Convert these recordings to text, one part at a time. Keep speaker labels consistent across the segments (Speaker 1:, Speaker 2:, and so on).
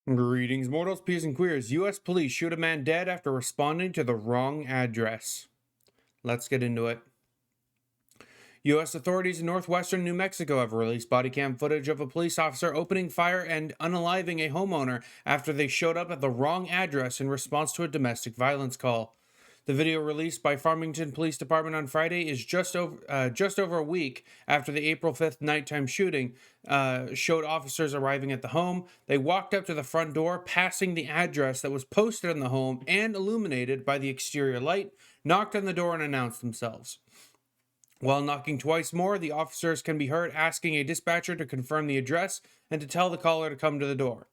Speaker 1: Greetings, mortals, peers, and queers. U.S. police shoot a man dead after responding to the wrong address. Let's get into it. U.S. authorities in northwestern New Mexico have released body cam footage of a police officer opening fire and unaliving a homeowner after they showed up at the wrong address in response to a domestic violence call. The video released by Farmington Police Department on Friday is just over a week after the April 5th nighttime shooting showed officers arriving at the home. They walked up to the front door, passing the address that was posted on the home and illuminated by the exterior light, knocked on the door and announced themselves. While knocking twice more, the officers can be heard asking a dispatcher to confirm the address and to tell the caller to come to the door.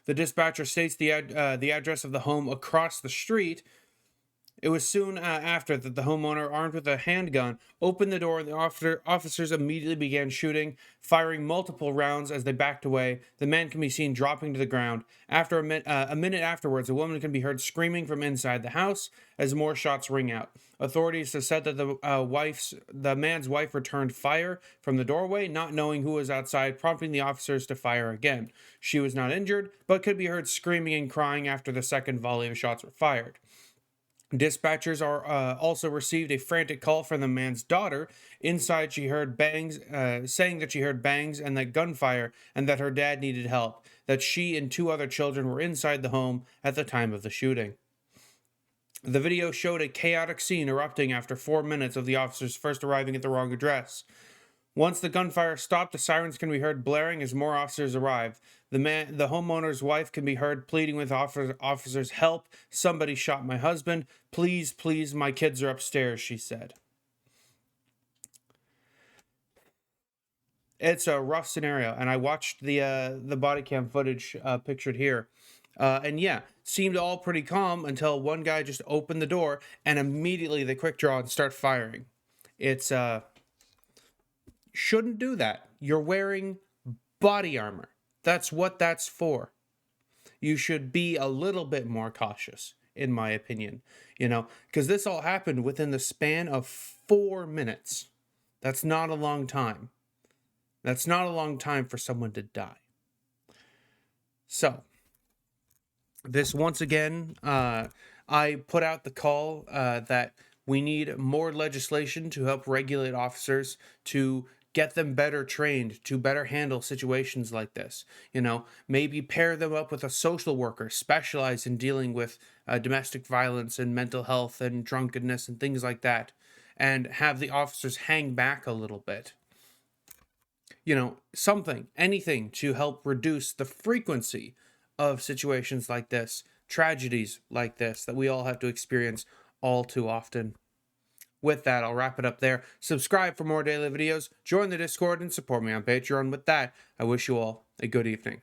Speaker 1: The dispatcher states the address of the home across the street. It was soon after that the homeowner, armed with a handgun, opened the door and the officers immediately began shooting, firing multiple rounds as they backed away. The man can be seen dropping to the ground. After a minute afterwards, a woman can be heard screaming from inside the house as more shots ring out. Authorities have said that the man's wife returned fire from the doorway, not knowing who was outside, prompting the officers to fire again. She was not injured, but could be heard screaming and crying after the second volley of shots were fired. Dispatchers also received a frantic call from the man's daughter. Inside, she heard bangs, saying that she heard bangs and that gunfire, and that her dad needed help. That she and two other children were inside the home at the time of the shooting. The video showed a chaotic scene erupting after 4 minutes of the officers first arriving at the wrong address. Once the gunfire stopped, the sirens can be heard blaring as more officers arrive. The homeowner's wife can be heard pleading with officers, "Help, somebody shot my husband. Please, please, my kids are upstairs," she said. It's a rough scenario, and I watched the body cam footage pictured here. And yeah, seemed all pretty calm until one guy just opened the door and immediately they quick draw and start firing. It's shouldn't do that. You're wearing body armor. That's what that's for. You should be a little bit more cautious, in my opinion, because this all happened within the span of 4 minutes. That's not a long time. That's not a long time for someone to die. So, this once again, I put out the call that we need more legislation to help regulate officers, to get them better trained, to better handle situations like this. Maybe pair them up with a social worker specialized in dealing with domestic violence and mental health and drunkenness and things like that, and have the officers hang back a little bit. Anything to help reduce the frequency of situations like this, tragedies like this that we all have to experience all too often. With that, I'll wrap it up there. Subscribe for more daily videos, join the Discord, and support me on Patreon. With that, I wish you all a good evening.